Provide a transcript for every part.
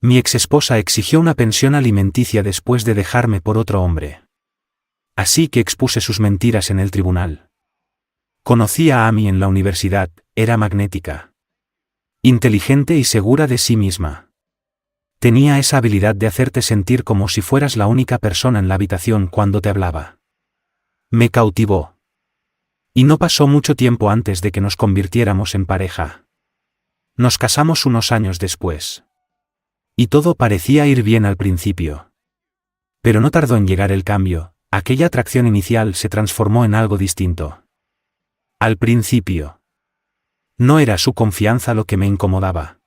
Mi exesposa exigió una pensión alimenticia después de dejarme por otro hombre. Así que expuse sus mentiras en el tribunal. Conocí a Amy en la universidad, era magnética. Inteligente y segura de sí misma. Tenía esa habilidad de hacerte sentir como si fueras la única persona en la habitación cuando te hablaba. Me cautivó. Y no pasó mucho tiempo antes de que nos convirtiéramos en pareja. Nos casamos unos años después. Y todo parecía ir bien al principio. Pero no tardó en llegar el cambio, aquella atracción inicial se transformó en algo distinto. Al principio. No era su confianza lo que me incomodaba,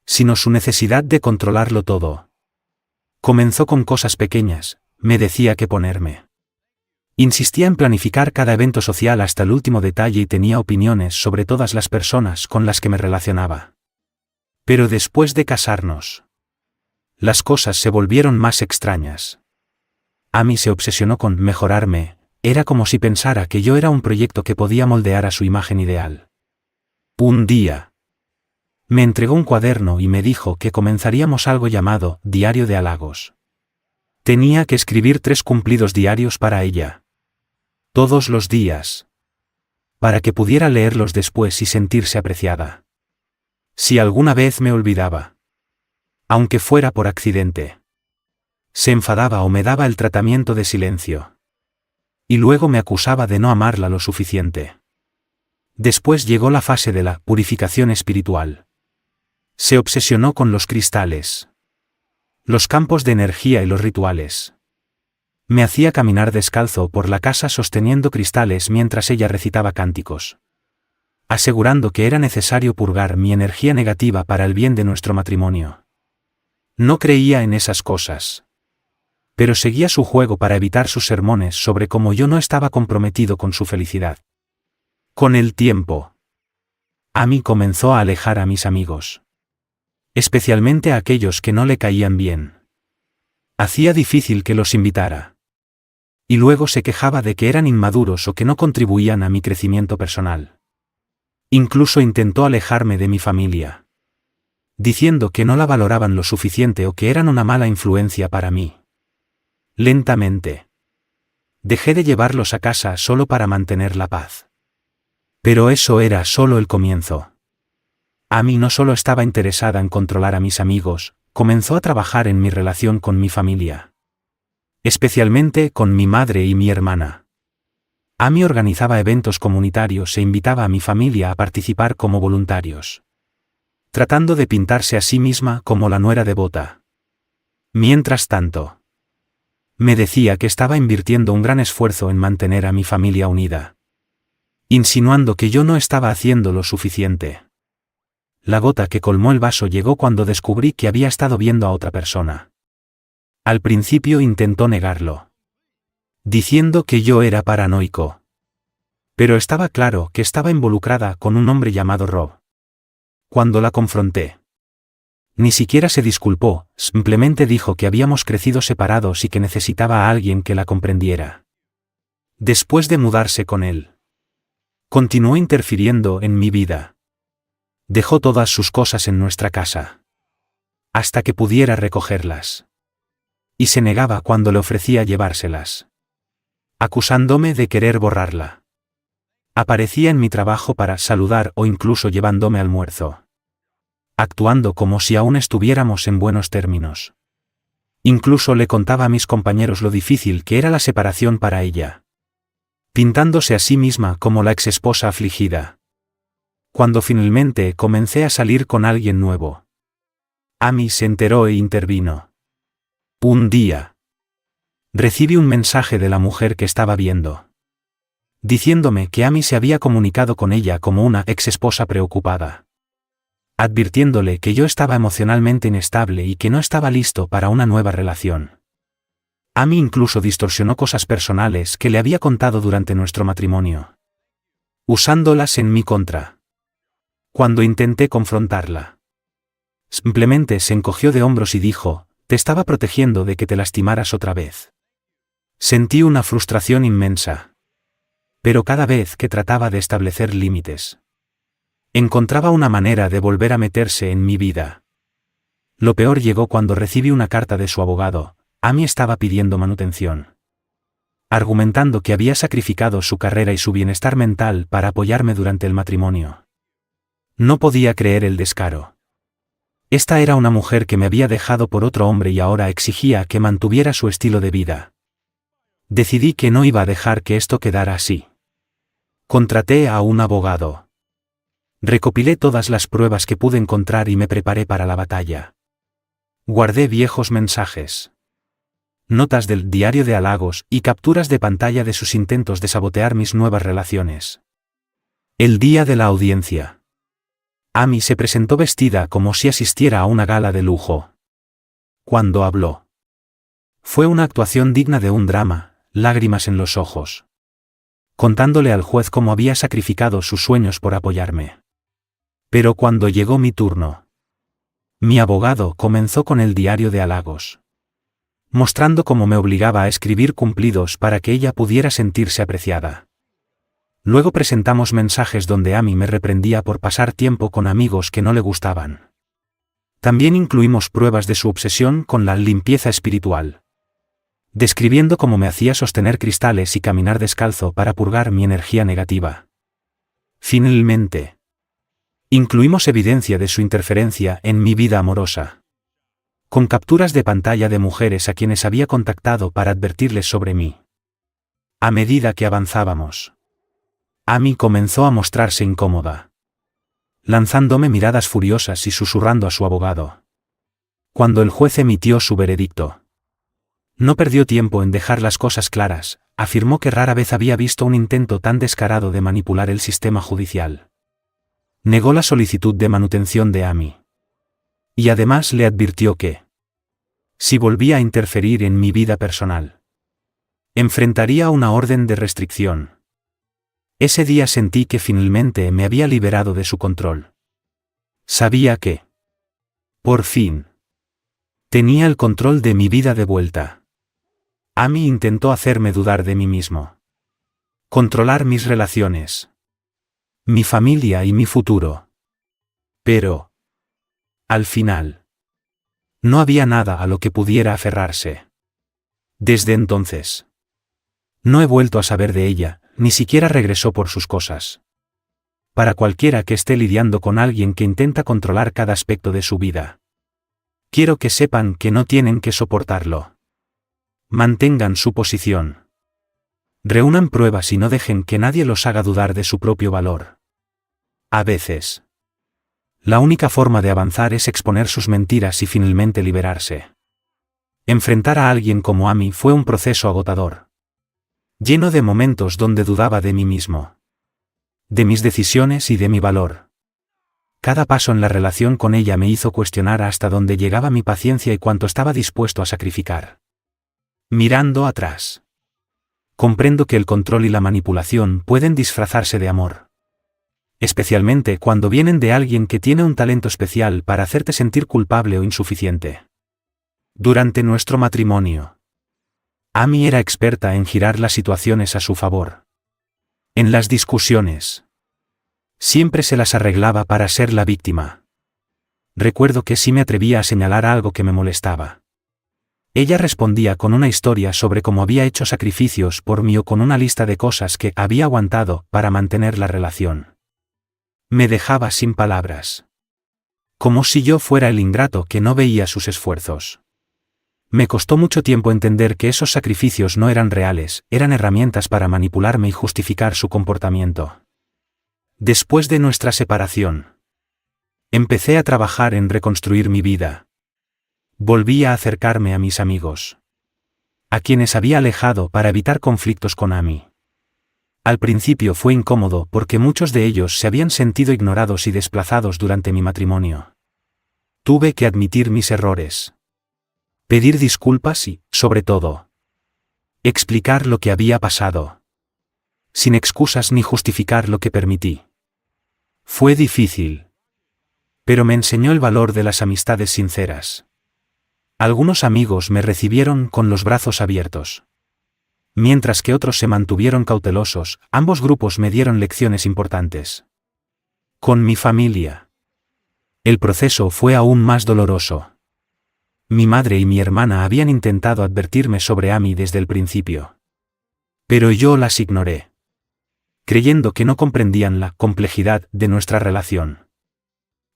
sino su necesidad de controlarlo todo. Comenzó con cosas pequeñas, me decía qué ponerme. Insistía en planificar cada evento social hasta el último detalle y tenía opiniones sobre todas las personas con las que me relacionaba. Pero después de casarnos, las cosas se volvieron más extrañas. Amy se obsesionó con mejorarme, era como si pensara que yo era un proyecto que podía moldear a su imagen ideal. Un día, me entregó un cuaderno y me dijo que comenzaríamos algo llamado Diario de Halagos. Tenía que escribir 3 cumplidos diarios para ella. Todos los días. Para que pudiera leerlos después y sentirse apreciada. Si alguna vez me olvidaba, aunque fuera por accidente, se enfadaba o me daba el tratamiento de silencio. Y luego me acusaba de no amarla lo suficiente. Después llegó la fase de la purificación espiritual. Se obsesionó con los cristales, los campos de energía y los rituales. Me hacía caminar descalzo por la casa sosteniendo cristales mientras ella recitaba cánticos, asegurando que era necesario purgar mi energía negativa para el bien de nuestro matrimonio. No creía en esas cosas, pero seguía su juego para evitar sus sermones sobre cómo yo no estaba comprometido con su felicidad. Con el tiempo, Amy comenzó a alejar a mis amigos, especialmente a aquellos que no le caían bien. Hacía difícil que los invitara. Y luego se quejaba de que eran inmaduros o que no contribuían a mi crecimiento personal. Incluso intentó alejarme de mi familia, diciendo que no la valoraban lo suficiente o que eran una mala influencia para mí. Lentamente, dejé de llevarlos a casa solo para mantener la paz. Pero eso era solo el comienzo. Amy no solo estaba interesada en controlar a mis amigos, comenzó a trabajar en mi relación con mi familia. Especialmente con mi madre y mi hermana. Amy organizaba eventos comunitarios e invitaba a mi familia a participar como voluntarios, tratando de pintarse a sí misma como la nuera devota. Mientras tanto, me decía que estaba invirtiendo un gran esfuerzo en mantener a mi familia unida, insinuando que yo no estaba haciendo lo suficiente. La gota que colmó el vaso llegó cuando descubrí que había estado viendo a otra persona. Al principio intentó negarlo, diciendo que yo era paranoico. Pero estaba claro que estaba involucrada con un hombre llamado Rob. Cuando la confronté, ni siquiera se disculpó, simplemente dijo que habíamos crecido separados y que necesitaba a alguien que la comprendiera. Después de mudarse con él, continuó interfiriendo en mi vida. Dejó todas sus cosas en nuestra casa, hasta que pudiera recogerlas. Y se negaba cuando le ofrecía llevárselas, acusándome de querer borrarla. Aparecía en mi trabajo para saludar o incluso llevándome almuerzo, actuando como si aún estuviéramos en buenos términos. Incluso le contaba a mis compañeros lo difícil que era la separación para ella, pintándose a sí misma como la exesposa afligida. Cuando finalmente comencé a salir con alguien nuevo, Amy se enteró e intervino. Un día, recibí un mensaje de la mujer que estaba viendo, diciéndome que Amy se había comunicado con ella como una exesposa preocupada, advirtiéndole que yo estaba emocionalmente inestable y que no estaba listo para una nueva relación. Amy incluso distorsionó cosas personales que le había contado durante nuestro matrimonio, usándolas en mi contra. Cuando intenté confrontarla, simplemente se encogió de hombros y dijo: «Te estaba protegiendo de que te lastimaras otra vez». Sentí una frustración inmensa. Pero cada vez que trataba de establecer límites, encontraba una manera de volver a meterse en mi vida. Lo peor llegó cuando recibí una carta de su abogado. Amy estaba pidiendo manutención, argumentando que había sacrificado su carrera y su bienestar mental para apoyarme durante el matrimonio. No podía creer el descaro. Esta era una mujer que me había dejado por otro hombre y ahora exigía que mantuviera su estilo de vida. Decidí que no iba a dejar que esto quedara así. Contraté a un abogado. Recopilé todas las pruebas que pude encontrar y me preparé para la batalla. Guardé viejos mensajes, notas del diario de halagos y capturas de pantalla de sus intentos de sabotear mis nuevas relaciones. El día de la audiencia. Amy se presentó vestida como si asistiera a una gala de lujo. Cuando habló, fue una actuación digna de un drama, lágrimas en los ojos, contándole al juez cómo había sacrificado sus sueños por apoyarme. Pero cuando llegó mi turno, mi abogado comenzó con el diario de halagos, mostrando cómo me obligaba a escribir cumplidos para que ella pudiera sentirse apreciada. Luego presentamos mensajes donde Amy me reprendía por pasar tiempo con amigos que no le gustaban. También incluimos pruebas de su obsesión con la limpieza espiritual, describiendo cómo me hacía sostener cristales y caminar descalzo para purgar mi energía negativa. Finalmente, incluimos evidencia de su interferencia en mi vida amorosa, con capturas de pantalla de mujeres a quienes había contactado para advertirles sobre mí. A medida que avanzábamos, Amy comenzó a mostrarse incómoda, lanzándome miradas furiosas y susurrando a su abogado. Cuando el juez emitió su veredicto, no perdió tiempo en dejar las cosas claras. Afirmó que rara vez había visto un intento tan descarado de manipular el sistema judicial. Negó la solicitud de manutención de Amy. Y además le advirtió que, si volvía a interferir en mi vida personal, enfrentaría una orden de restricción. Ese día sentí que finalmente me había liberado de su control. Sabía que, por fin, tenía el control de mi vida de vuelta. Amy intentó hacerme dudar de mí mismo, controlar mis relaciones, mi familia y mi futuro. Pero, al final, no había nada a lo que pudiera aferrarse. Desde entonces, no he vuelto a saber de ella, ni siquiera regresó por sus cosas. Para cualquiera que esté lidiando con alguien que intenta controlar cada aspecto de su vida, quiero que sepan que no tienen que soportarlo. Mantengan su posición. Reúnan pruebas y no dejen que nadie los haga dudar de su propio valor. A veces, la única forma de avanzar es exponer sus mentiras y finalmente liberarse. Enfrentar a alguien como Amy fue un proceso agotador, lleno de momentos donde dudaba de mí mismo, de mis decisiones y de mi valor. Cada paso en la relación con ella me hizo cuestionar hasta dónde llegaba mi paciencia y cuánto estaba dispuesto a sacrificar. Mirando atrás, comprendo que el control y la manipulación pueden disfrazarse de amor, especialmente cuando vienen de alguien que tiene un talento especial para hacerte sentir culpable o insuficiente. Durante nuestro matrimonio, Amy era experta en girar las situaciones a su favor. En las discusiones, siempre se las arreglaba para ser la víctima. Recuerdo que sí me atrevía a señalar algo que me molestaba. Ella respondía con una historia sobre cómo había hecho sacrificios por mí o con una lista de cosas que había aguantado para mantener la relación. Me dejaba sin palabras, como si yo fuera el ingrato que no veía sus esfuerzos. Me costó mucho tiempo entender que esos sacrificios no eran reales, eran herramientas para manipularme y justificar su comportamiento. Después de nuestra separación, empecé a trabajar en reconstruir mi vida. Volví a acercarme a mis amigos, a quienes había alejado para evitar conflictos con Amy. Al principio fue incómodo porque muchos de ellos se habían sentido ignorados y desplazados durante mi matrimonio. Tuve que admitir mis errores, pedir disculpas y, sobre todo, explicar lo que había pasado, sin excusas ni justificar lo que permití. Fue difícil, pero me enseñó el valor de las amistades sinceras. Algunos amigos me recibieron con los brazos abiertos, mientras que otros se mantuvieron cautelosos. Ambos grupos me dieron lecciones importantes. Con mi familia, el proceso fue aún más doloroso. Mi madre y mi hermana habían intentado advertirme sobre Amy desde el principio. Pero yo las ignoré, creyendo que no comprendían la complejidad de nuestra relación.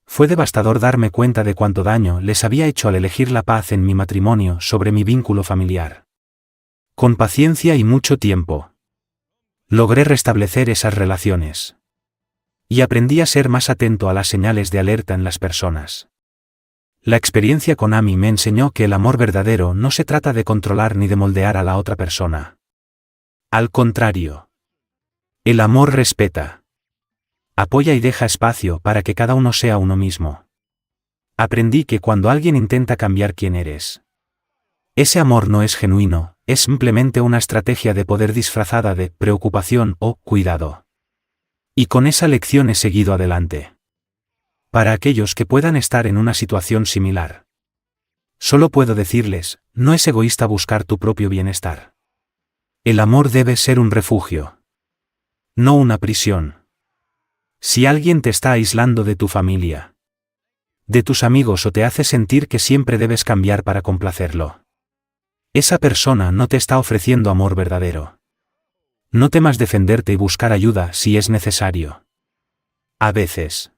Fue devastador darme cuenta de cuánto daño les había hecho al elegir la paz en mi matrimonio sobre mi vínculo familiar. Con paciencia y mucho tiempo, logré restablecer esas relaciones. Y aprendí a ser más atento a las señales de alerta en las personas. La experiencia con Amy me enseñó que el amor verdadero no se trata de controlar ni de moldear a la otra persona. Al contrario, el amor respeta, apoya y deja espacio para que cada uno sea uno mismo. Aprendí que cuando alguien intenta cambiar quién eres, ese amor no es genuino, es simplemente una estrategia de poder disfrazada de preocupación o cuidado. Y con esa lección he seguido adelante. Para aquellos que puedan estar en una situación similar, solo puedo decirles, no es egoísta buscar tu propio bienestar. El amor debe ser un refugio, no una prisión. Si alguien te está aislando de tu familia, de tus amigos o te hace sentir que siempre debes cambiar para complacerlo, esa persona no te está ofreciendo amor verdadero. No temas defenderte y buscar ayuda si es necesario. A veces,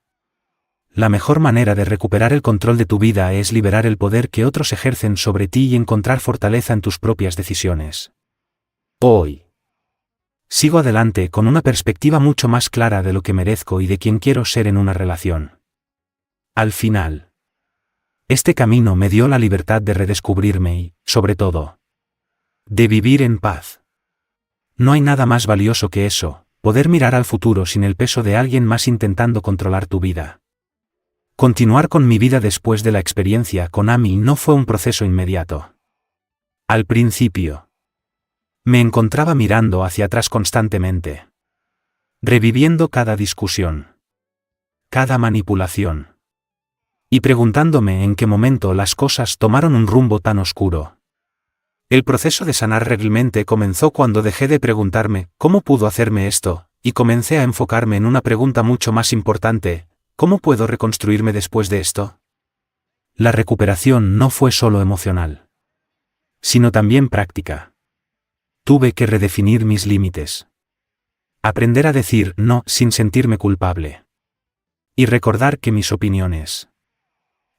la mejor manera de recuperar el control de tu vida es liberar el poder que otros ejercen sobre ti y encontrar fortaleza en tus propias decisiones. Hoy, sigo adelante con una perspectiva mucho más clara de lo que merezco y de quién quiero ser en una relación. Al final, este camino me dio la libertad de redescubrirme y, sobre todo, de vivir en paz. No hay nada más valioso que eso, poder mirar al futuro sin el peso de alguien más intentando controlar tu vida. Continuar con mi vida después de la experiencia con Amy no fue un proceso inmediato. Al principio, me encontraba mirando hacia atrás constantemente, reviviendo cada discusión, cada manipulación, y preguntándome en qué momento las cosas tomaron un rumbo tan oscuro. El proceso de sanar realmente comenzó cuando dejé de preguntarme ¿cómo pudo hacerme esto? Y comencé a enfocarme en una pregunta mucho más importante: ¿cómo puedo reconstruirme después de esto? La recuperación no fue solo emocional, sino también práctica. Tuve que redefinir mis límites. Aprender a decir no sin sentirme culpable. Y recordar que mis opiniones,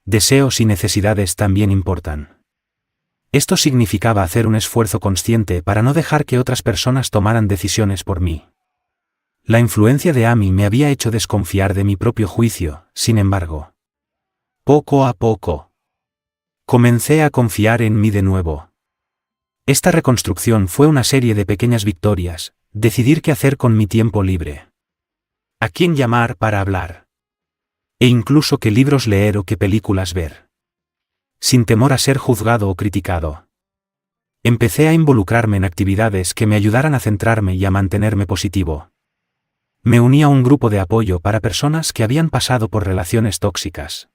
deseos y necesidades también importan. Esto significaba hacer un esfuerzo consciente para no dejar que otras personas tomaran decisiones por mí. La influencia de Amy me había hecho desconfiar de mi propio juicio, sin embargo. Poco a poco, comencé a confiar en mí de nuevo. Esta reconstrucción fue una serie de pequeñas victorias: decidir qué hacer con mi tiempo libre, a quién llamar para hablar, e incluso qué libros leer o qué películas ver, sin temor a ser juzgado o criticado. Empecé a involucrarme en actividades que me ayudaran a centrarme y a mantenerme positivo. Me uní a un grupo de apoyo para personas que habían pasado por relaciones tóxicas.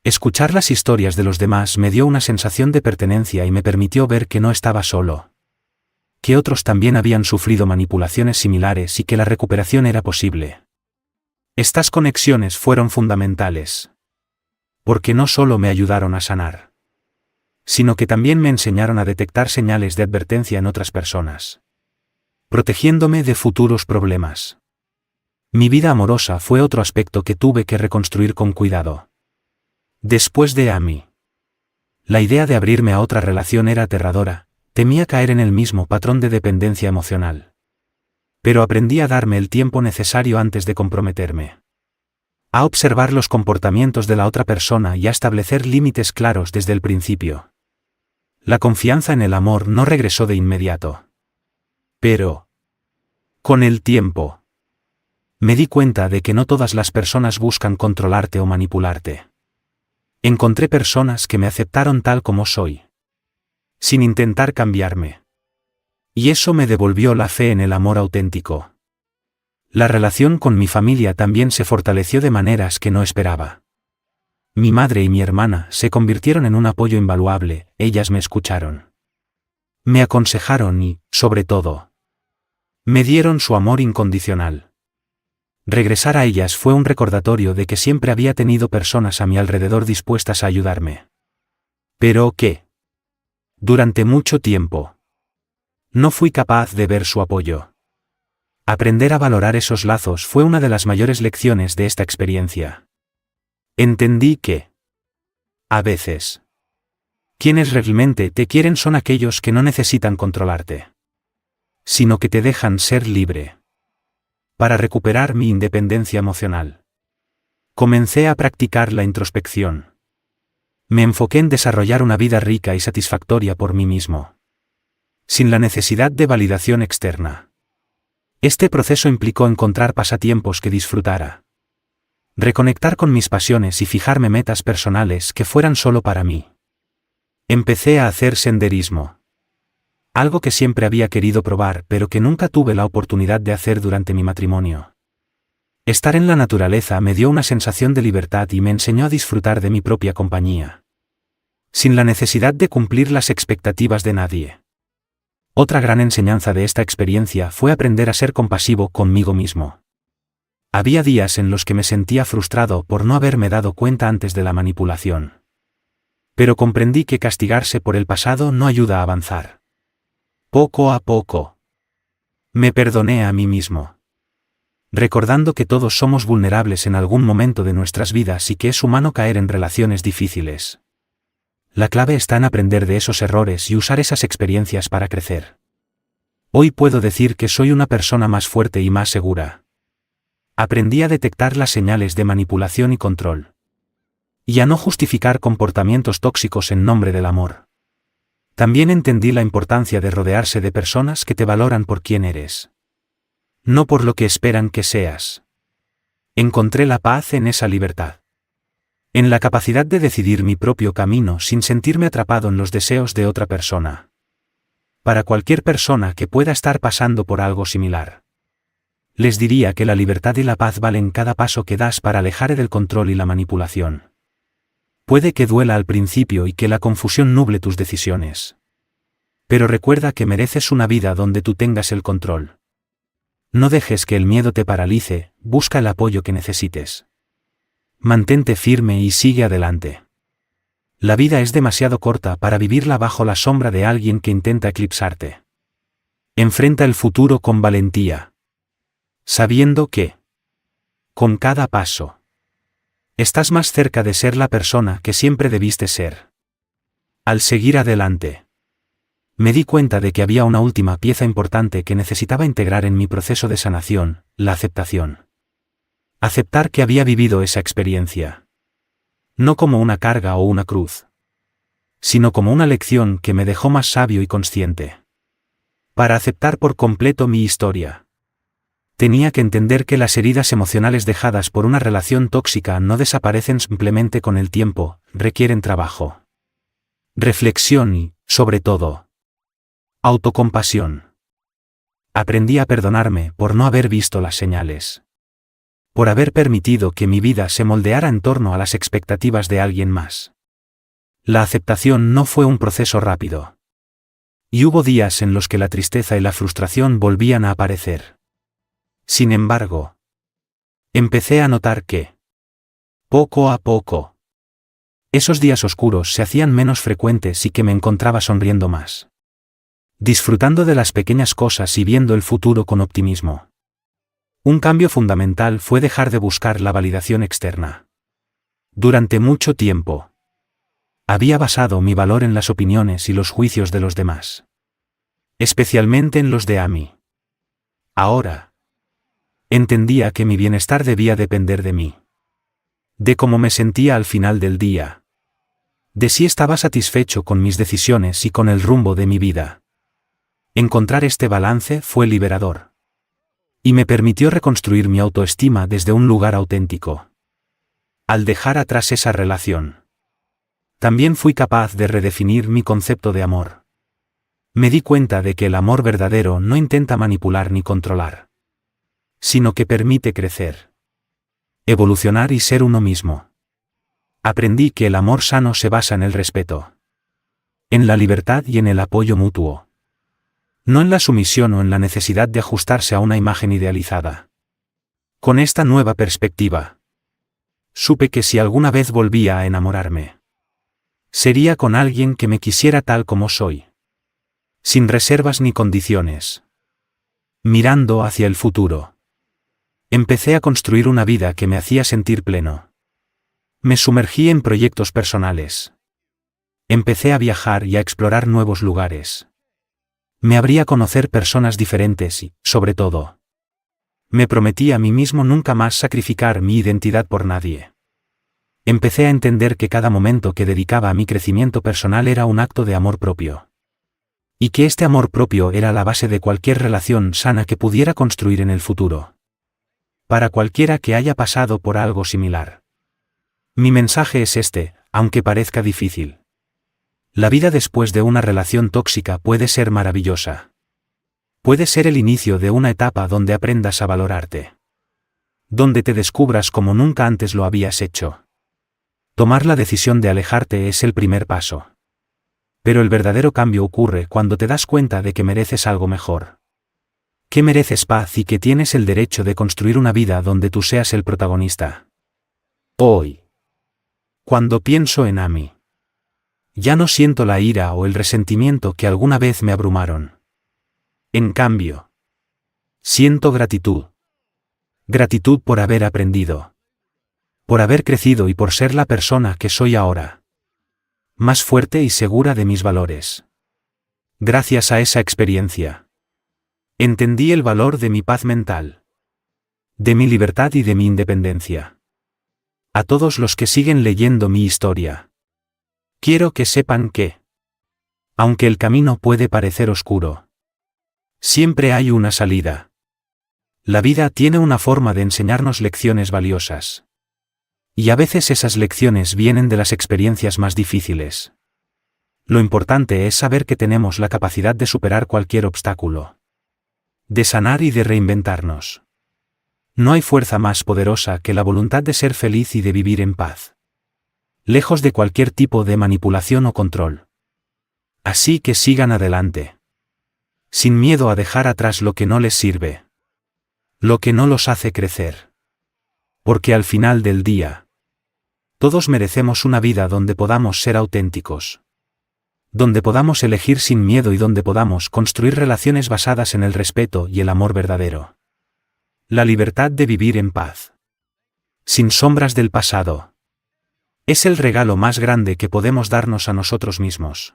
Escuchar las historias de los demás me dio una sensación de pertenencia y me permitió ver que no estaba solo, que otros también habían sufrido manipulaciones similares y que la recuperación era posible. Estas conexiones fueron fundamentales, porque no solo me ayudaron a sanar, sino que también me enseñaron a detectar señales de advertencia en otras personas, protegiéndome de futuros problemas. Mi vida amorosa fue otro aspecto que tuve que reconstruir con cuidado. Después de Amy, la idea de abrirme a otra relación era aterradora, temía caer en el mismo patrón de dependencia emocional. Pero aprendí a darme el tiempo necesario antes de comprometerme, a observar los comportamientos de la otra persona y a establecer límites claros desde el principio. La confianza en el amor no regresó de inmediato. Pero, con el tiempo, me di cuenta de que no todas las personas buscan controlarte o manipularte. Encontré personas que me aceptaron tal como soy, sin intentar cambiarme. Y eso me devolvió la fe en el amor auténtico. La relación con mi familia también se fortaleció de maneras que no esperaba. Mi madre y mi hermana se convirtieron en un apoyo invaluable, ellas me escucharon, me aconsejaron y, sobre todo, me dieron su amor incondicional. Regresar a ellas fue un recordatorio de que siempre había tenido personas a mi alrededor dispuestas a ayudarme. Pero ¿qué? Durante mucho tiempo. No fui capaz de ver su apoyo. Aprender a valorar esos lazos fue una de las mayores lecciones de esta experiencia. Entendí que, a veces, quienes realmente te quieren son aquellos que no necesitan controlarte, sino que te dejan ser libre. Para recuperar mi independencia emocional, comencé a practicar la introspección. Me enfoqué en desarrollar una vida rica y satisfactoria por mí mismo, sin la necesidad de validación externa. Este proceso implicó encontrar pasatiempos que disfrutara, reconectar con mis pasiones y fijarme metas personales que fueran solo para mí. Empecé a hacer senderismo, algo que siempre había querido probar pero que nunca tuve la oportunidad de hacer durante mi matrimonio. Estar en la naturaleza me dio una sensación de libertad y me enseñó a disfrutar de mi propia compañía, sin la necesidad de cumplir las expectativas de nadie. Otra gran enseñanza de esta experiencia fue aprender a ser compasivo conmigo mismo. Había días en los que me sentía frustrado por no haberme dado cuenta antes de la manipulación. Pero comprendí que castigarse por el pasado no ayuda a avanzar. Poco a poco, me perdoné a mí mismo, recordando que todos somos vulnerables en algún momento de nuestras vidas y que es humano caer en relaciones difíciles. La clave está en aprender de esos errores y usar esas experiencias para crecer. Hoy puedo decir que soy una persona más fuerte y más segura. Aprendí a detectar las señales de manipulación y control, y a no justificar comportamientos tóxicos en nombre del amor. También entendí la importancia de rodearse de personas que te valoran por quien eres, no por lo que esperan que seas. Encontré la paz en esa libertad, en la capacidad de decidir mi propio camino sin sentirme atrapado en los deseos de otra persona. Para cualquier persona que pueda estar pasando por algo similar, les diría que la libertad y la paz valen cada paso que das para alejar del control y la manipulación. Puede que duela al principio y que la confusión nuble tus decisiones. Pero recuerda que mereces una vida donde tú tengas el control. No dejes que el miedo te paralice, busca el apoyo que necesites. Mantente firme y sigue adelante. La vida es demasiado corta para vivirla bajo la sombra de alguien que intenta eclipsarte. Enfrenta el futuro con valentía, sabiendo que, con cada paso, estás más cerca de ser la persona que siempre debiste ser. Al seguir adelante, me di cuenta de que había una última pieza importante que necesitaba integrar en mi proceso de sanación, la aceptación. Aceptar que había vivido esa experiencia, no como una carga o una cruz, sino como una lección que me dejó más sabio y consciente. Para aceptar por completo mi historia, tenía que entender que las heridas emocionales dejadas por una relación tóxica no desaparecen simplemente con el tiempo, requieren trabajo, reflexión y, sobre todo, autocompasión. Aprendí a perdonarme por no haber visto las señales, por haber permitido que mi vida se moldeara en torno a las expectativas de alguien más. La aceptación no fue un proceso rápido, y hubo días en los que la tristeza y la frustración volvían a aparecer. Sin embargo, empecé a notar que, poco a poco, esos días oscuros se hacían menos frecuentes y que me encontraba sonriendo más, disfrutando de las pequeñas cosas y viendo el futuro con optimismo. Un cambio fundamental fue dejar de buscar la validación externa. Durante mucho tiempo, había basado mi valor en las opiniones y los juicios de los demás, especialmente en los de Amy. Ahora, entendía que mi bienestar debía depender de mí, de cómo me sentía al final del día, de si estaba satisfecho con mis decisiones y con el rumbo de mi vida. Encontrar este balance fue liberador, y me permitió reconstruir mi autoestima desde un lugar auténtico. Al dejar atrás esa relación, también fui capaz de redefinir mi concepto de amor. Me di cuenta de que el amor verdadero no intenta manipular ni controlar, sino que permite crecer, evolucionar y ser uno mismo. Aprendí que el amor sano se basa en el respeto, en la libertad y en el apoyo mutuo, no en la sumisión o en la necesidad de ajustarse a una imagen idealizada. Con esta nueva perspectiva, supe que si alguna vez volvía a enamorarme, Sería con alguien que me quisiera tal como soy. Sin reservas ni condiciones. Mirando hacia el futuro. Empecé a construir una vida que me hacía sentir pleno. Me sumergí en proyectos personales. Empecé a viajar y a explorar nuevos lugares. Me abrí a conocer personas diferentes y, sobre todo, me prometí a mí mismo nunca más sacrificar mi identidad por nadie. Empecé a entender que cada momento que dedicaba a mi crecimiento personal era un acto de amor propio. Y que este amor propio era la base de cualquier relación sana que pudiera construir en el futuro. Para cualquiera que haya pasado por algo similar. Mi mensaje es este, aunque parezca difícil. La vida después de una relación tóxica puede ser maravillosa. Puede ser el inicio de una etapa donde aprendas a valorarte. Donde te descubras como nunca antes lo habías hecho. Tomar la decisión de alejarte es el primer paso. Pero el verdadero cambio ocurre cuando te das cuenta de que mereces algo mejor. Que mereces paz y que tienes el derecho de construir una vida donde tú seas el protagonista. Hoy. Cuando pienso en Amy. Ya no siento la ira o el resentimiento que alguna vez me abrumaron. En cambio, siento gratitud. Gratitud por haber aprendido. Por haber crecido y por ser la persona que soy ahora. Más fuerte y segura de mis valores. Gracias a esa experiencia. Entendí el valor de mi paz mental. De mi libertad y de mi independencia. A todos los que siguen leyendo mi historia. Quiero que sepan que, aunque el camino puede parecer oscuro, siempre hay una salida. La vida tiene una forma de enseñarnos lecciones valiosas. Y a veces esas lecciones vienen de las experiencias más difíciles. Lo importante es saber que tenemos la capacidad de superar cualquier obstáculo. De sanar y de reinventarnos. No hay fuerza más poderosa que la voluntad de ser feliz y de vivir en paz. Lejos de cualquier tipo de manipulación o control. Así que sigan adelante. Sin miedo a dejar atrás lo que no les sirve. Lo que no los hace crecer. Porque al final del día, todos merecemos una vida donde podamos ser auténticos. Donde podamos elegir sin miedo y donde podamos construir relaciones basadas en el respeto y el amor verdadero. La libertad de vivir en paz. Sin sombras del pasado. Es el regalo más grande que podemos darnos a nosotros mismos.